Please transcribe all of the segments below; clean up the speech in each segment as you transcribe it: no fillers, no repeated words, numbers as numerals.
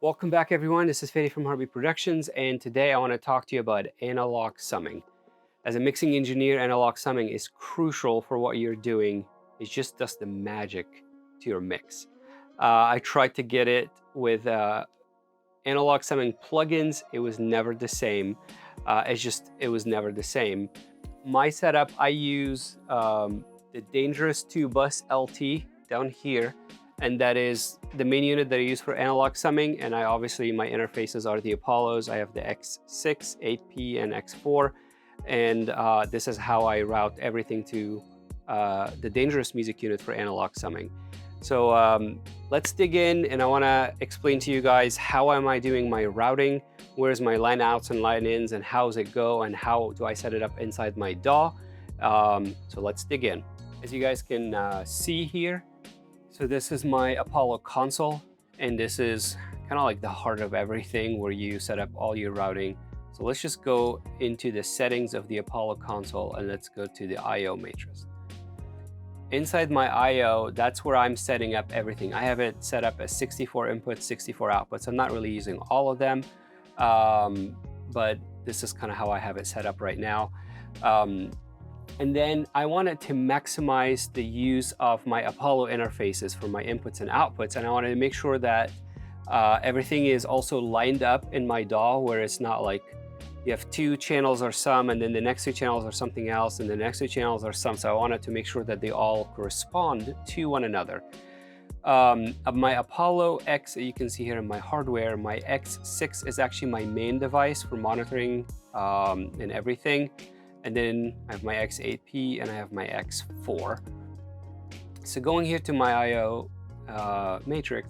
Welcome back, everyone. This is Fady from Harvey Productions, and today I want to talk to you about analog summing. As a mixing engineer, analog summing is crucial for what you're doing. It just does the magic to your mix. I tried to get it with analog summing plugins. It was never the same. It was never the same. My setup, I use the Dangerous 2 Bus LT down here, and that is the main unit that I use for analog summing. And obviously my interfaces are the Apollos. I have the X6, 8P, and X4, and this is how I route everything to the Dangerous music unit for analog summing. So let's dig in, and I want to explain to you guys how am I doing my routing, where's my line outs and line ins, and how does it go, and how do I set it up inside my DAW. So let's dig in. As you guys can see here, so this is my Apollo console, and this is kind of like the heart of everything where you set up all your routing. So let's just go into the settings of the Apollo console, and let's go to the I/O matrix. Inside my I/O, that's where I'm setting up everything. I have it set up as 64 inputs, 64 outputs. I'm not really using all of them, but this is kind of how I have it set up right now. And then I wanted to maximize the use of my Apollo interfaces for my inputs and outputs, and I wanted to make sure that everything is also lined up in my DAW, where it's not like you have two channels or some, and then the next two channels are something else, and the next two channels are some. So I wanted to make sure that they all correspond to one another. My Apollo X, you can see here in my hardware, my X6 is actually my main device for monitoring and everything. And then I have my X8P and I have my X4. So going here to my I/O matrix,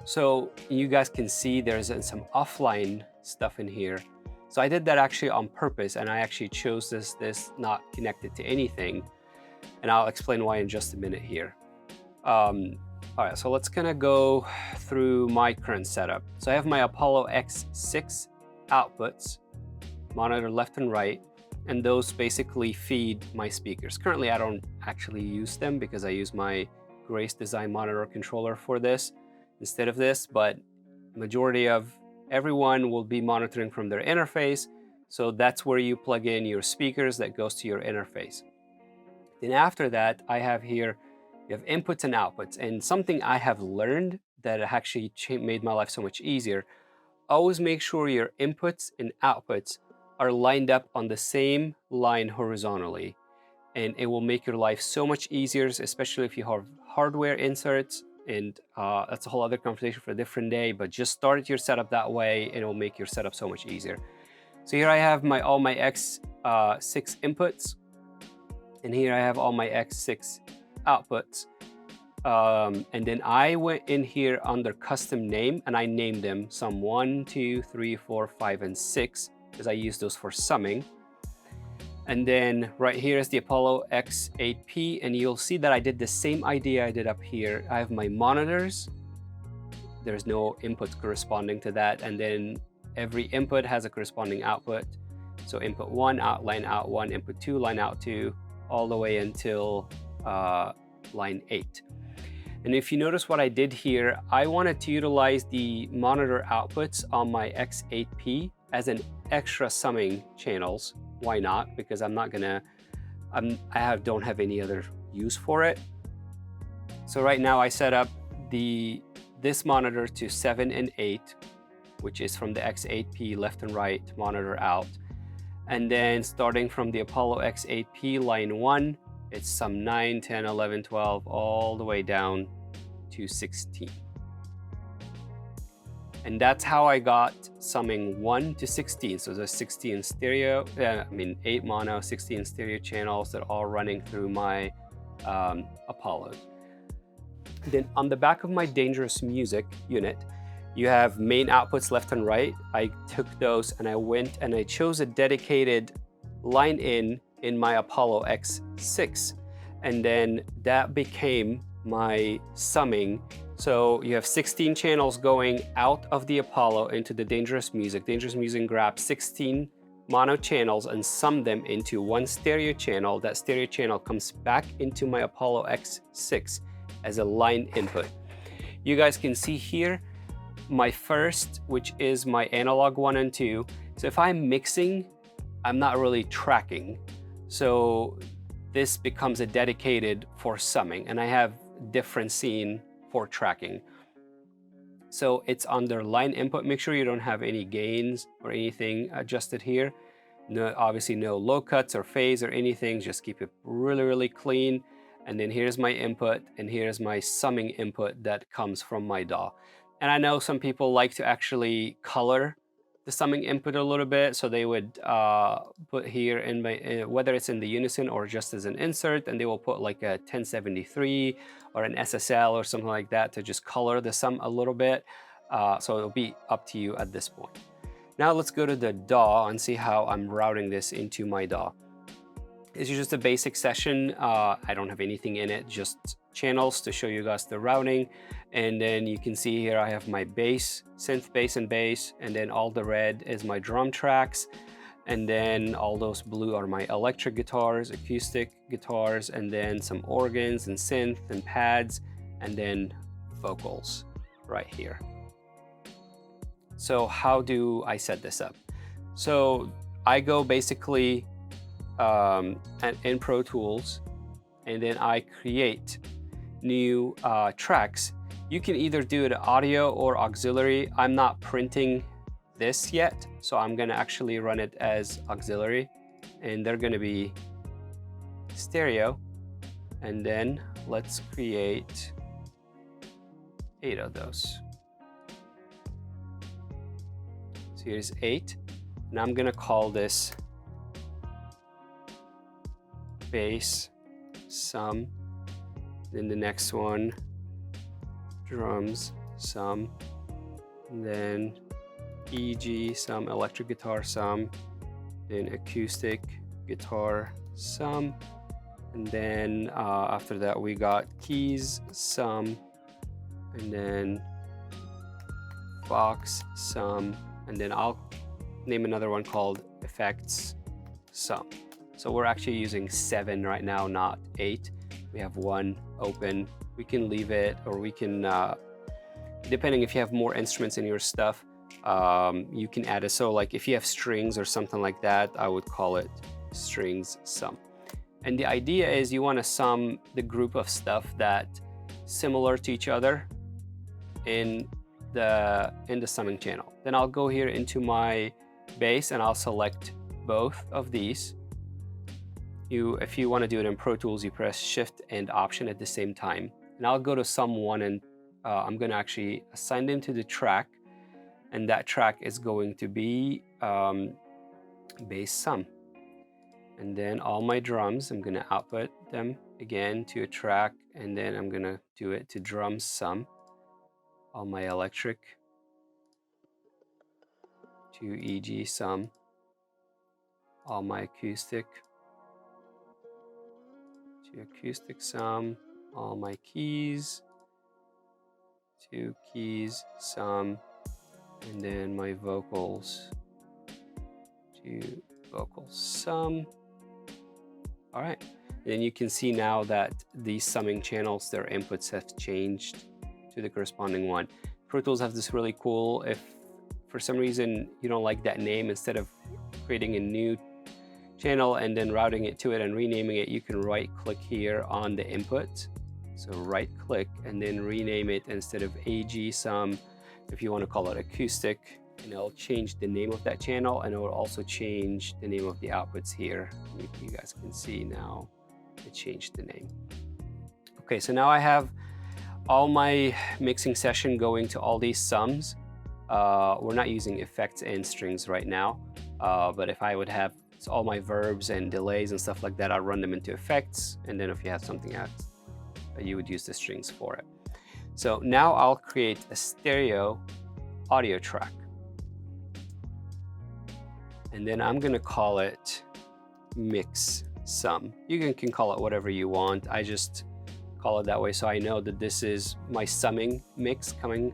so you guys can see there's some offline stuff in here. So I did that actually on purpose, and I actually chose this not connected to anything. And I'll explain why in just a minute here. All right, so let's kind of go through my current setup. So I have my Apollo X6 outputs, monitor left and right, and those basically feed my speakers. Currently, I don't actually use them because I use my Grace Design monitor controller for this instead of this, but majority of everyone will be monitoring from their interface. So that's where you plug in your speakers that goes to your interface. Then after that, I have here, you have inputs and outputs. And something I have learned that actually made my life so much easier, always make sure your inputs and outputs are lined up on the same line horizontally. And it will make your life so much easier, especially if you have hardware inserts. And that's a whole other conversation for a different day, but just start your setup that way and it will make your setup so much easier. So here I have all my X6 inputs, and here I have all my X6 outputs. And then I went in here under custom name, and I named them some 1, 2, 3, 4, 5, and 6, because I use those for summing. And then right here is the Apollo X8P, and you'll see that I did the same idea I did up here. I have my monitors. There's no inputs corresponding to that, and then every input has a corresponding output. So input 1, line out 1, input 2, line out 2, all the way until line 8. And if you notice what I did here, I wanted to utilize the monitor outputs on my X8P as an extra summing channels. Why not? Because I'm not gonna, don't have any other use for it. So right now I set up this monitor to 7 and 8, which is from the X8P left and right monitor out. And then starting from the Apollo X8P line 1, it's some 9, 10, 11, 12, all the way down to 16. And that's how I got summing 1 to 16. So there's 16 stereo, 8 mono, 16 stereo channels that are all running through my Apollos. Then on the back of my Dangerous Music unit, you have main outputs left and right. I took those and I went and I chose a dedicated line in my Apollo X6. And then that became my summing. So you have 16 channels going out of the Apollo into the Dangerous Music. Dangerous Music grabs 16 mono channels and sum them into one stereo channel. That stereo channel comes back into my Apollo X6 as a line input. You guys can see here, my first, which is my analog 1 and 2. So if I'm mixing, I'm not really tracking. So this becomes a dedicated for summing, and I have different scene for tracking. So it's under line input. Make sure you don't have any gains or anything adjusted here. No, obviously no low cuts or phase or anything. Just keep it really, really clean. And then here's my input, and here's my summing input that comes from my DAW. And I know some people like to actually color the summing input a little bit. So they would put here in my, whether it's in the unison or just as an insert, and they will put like a 1073 or an SSL or something like that to just color the sum a little bit. So it'll be up to you at this point. Now let's go to the DAW and see how I'm routing this into my DAW. This is just a basic session. I don't have anything in it, just channels to show you guys the routing. And then you can see here I have my bass, synth bass and bass, and then all the red is my drum tracks. And then all those blue are my electric guitars, acoustic guitars, and then some organs and synth and pads, and then vocals right here. So how do I set this up? So I go basically in Pro Tools, and then I create new tracks. You can either do it audio or auxiliary. I'm not printing this yet, so I'm gonna actually run it as auxiliary, and they're gonna be stereo. And then let's create 8 of those. So here's 8, and I'm gonna call this bass sum. Then the next one, drums sum, and then EG sum, electric guitar sum, then acoustic guitar sum, and then after that we got keys sum, and then Vox sum, and then I'll name another one called effects sum. So we're actually using 7 right now, not 8. We have 1 open. We can leave it, or we can, depending if you have more instruments in your stuff, you can add it. So like if you have strings or something like that, I would call it strings sum. And the idea is you want to sum the group of stuff that similar to each other in the summing channel. Then I'll go here into my bass and I'll select both of these. If you want to do it in Pro Tools, you press Shift and Option at the same time. And I'll go to sum 1, and I'm going to actually assign them to the track. And that track is going to be bass sum. And then all my drums, I'm going to output them again to a track, and then I'm going to do it to drum sum. All my electric to EG sum. All my acoustic to acoustic sum. All my keys to keys sum, and then my vocals to vocals sum. All right, and then you can see now that these summing channels, their inputs have changed to the corresponding one. Pro Tools have this really cool, if for some reason you don't like that name, instead of creating a new channel and then routing it to it and renaming it, you can right click here on the input. So right click and then rename it, instead of AG sum, if you want to call it acoustic, and it'll change the name of that channel, and it will also change the name of the outputs here. You guys can see now it changed the name. Okay, so now I have all my mixing session going to all these sums. We're not using effects and strings right now, but if I would have all my verbs and delays and stuff like that, I'll run them into effects, and then if you have something else, you would use the strings for it. So now I'll create a stereo audio track, and then I'm gonna call it mix sum. You can call it whatever you want. I just call it that way so I know that this is my summing mix coming.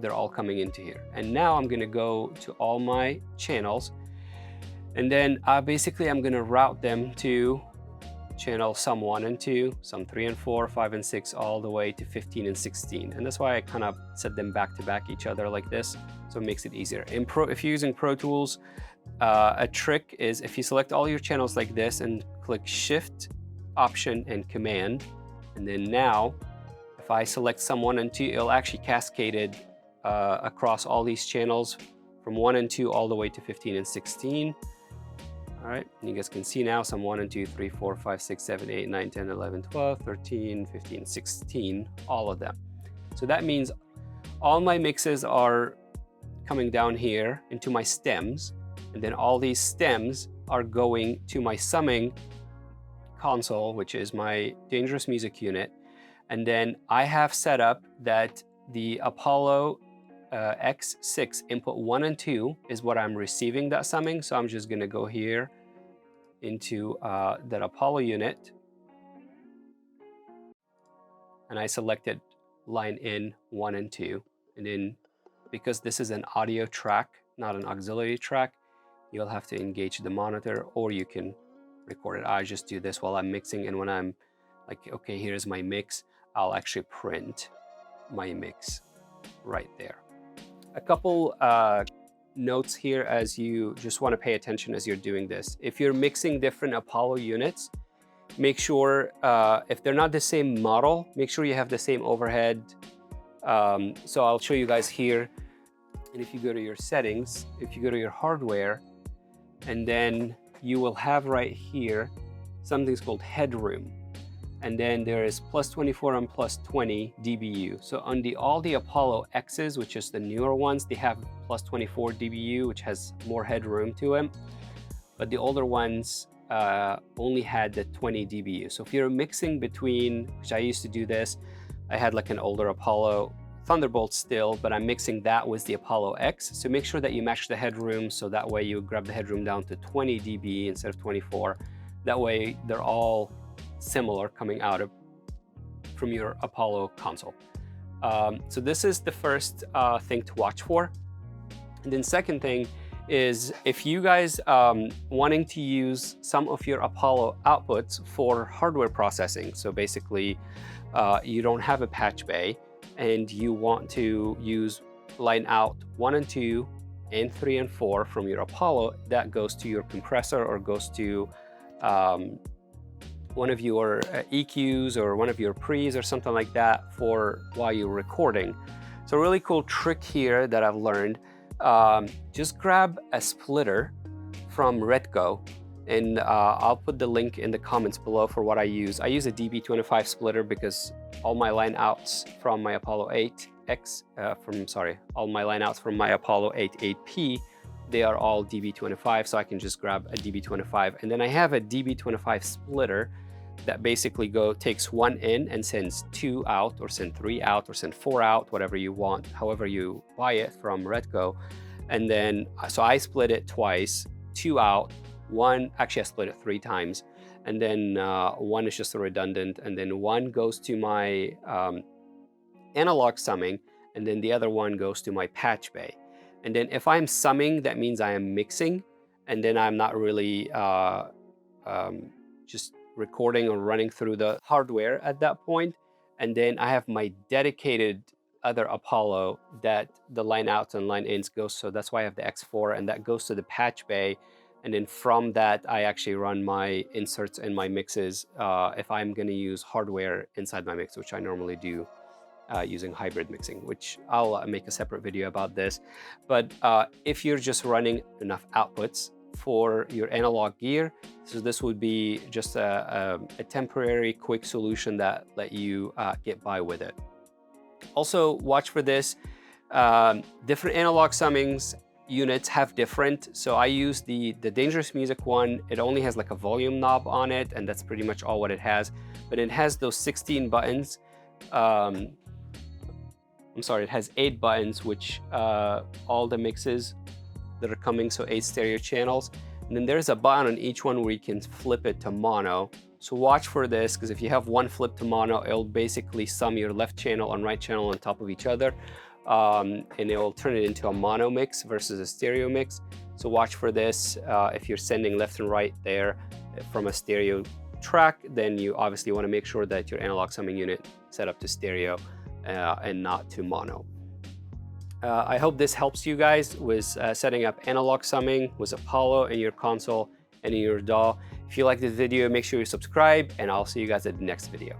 They're all coming into here. And now I'm gonna go to all my channels, and then basically I'm gonna route them to channel sum 1 and 2, sum 3 and 4, 5 and 6, all the way to 15 and 16. And that's why I kind of set them back to back each other like this, so it makes it easier. If you're using Pro Tools, a trick is if you select all your channels like this and click Shift, Option, and Command, and then now, if I select sum 1 and 2, it'll actually cascade it across all these channels from 1 and 2 all the way to 15 and 16. All right, and you guys can see now sum 1 and 2, 3, 4, 5, 6, 7, 8, 9, 10, 11, 12, 13, 15, 16, all of them. So that means all my mixes are coming down here into my stems, and then all these stems are going to my summing console, which is my Dangerous Music unit. And then I have set up that the Apollo X6 input 1 and 2 is what I'm receiving that summing. So I'm just going to go here into that Apollo unit, and I selected line in 1 and 2. And then because this is an audio track, not an auxiliary track, you'll have to engage the monitor, or you can record it. I just do this while I'm mixing, and when I'm like, okay, here's my mix, I'll actually print my mix right there. A couple notes here as you just want to pay attention as you're doing this. If you're mixing different Apollo units, make sure if they're not the same model, make sure you have the same overhead. So I'll show you guys here. And if you go to your settings, if you go to your hardware, and then you will have right here something's called headroom. And then there is plus 24 and plus 20 dBu. So on all the Apollo X's, which is the newer ones, they have plus 24 dBu, which has more headroom to them. But the older ones only had the 20 dBu. So if you're mixing between, which I used to do this, I had like an older Apollo Thunderbolt still, but I'm mixing that with the Apollo X. So make sure that you match the headroom, so that way you grab the headroom down to 20 dB instead of 24. That way they're all similar coming out from your Apollo console. So this is the first thing to watch for. And then second thing is, if you guys wanting to use some of your Apollo outputs for hardware processing, so basically you don't have a patch bay and you want to use line out 1 and 2 and 3 and 4 from your Apollo, that goes to your compressor or goes to one of your EQs or one of your pre's or something like that for while you're recording. So a really cool trick here that I've learned, just grab a splitter from Redco, and I'll put the link in the comments below for what I use. I use a DB25 splitter because all my line outs from my Apollo 8X, all my line outs from my Apollo 8P, they are all DB25, so I can just grab a DB25. And then I have a DB25 splitter that basically takes 1 in and sends 2 out, or send 3 out, or send 4 out, whatever you want, however you buy it from Redco. And then, so I split it twice, 2 out, 1, actually I split it 3 times. And then 1 is just redundant, and then 1 goes to my analog summing, and then the other 1 goes to my patch bay. And then if I'm summing, that means I am mixing, and then I'm not really just recording or running through the hardware at that point. And then I have my dedicated other Apollo that the line outs and line ins goes, so that's why I have the X4, and that goes to the patch bay. And then from that, I actually run my inserts and my mixes if I'm going to use hardware inside my mix, which I normally do using hybrid mixing, which I'll make a separate video about this. But if you're just running enough outputs for your analog gear, so this would be just a temporary quick solution that let you get by with it. Also watch for this, different analog summings units have different. So I use the Dangerous Music one. It only has like a volume knob on it, and that's pretty much all what it has. But it has those 16 buttons. I'm sorry, it has 8 buttons, which all the mixes that are coming, so 8 stereo channels. And then there's a button on each one where you can flip it to mono. So watch for this, because if you have one flip to mono, it'll basically sum your left channel and right channel on top of each other. And it will turn it into a mono mix versus a stereo mix. So watch for this if you're sending left and right there from a stereo track, then you obviously want to make sure that your analog summing unit is set up to stereo and not to mono. I hope this helps you guys with setting up analog summing with Apollo in your console and in your DAW. If you like this video, make sure you subscribe, and I'll see you guys at the next video.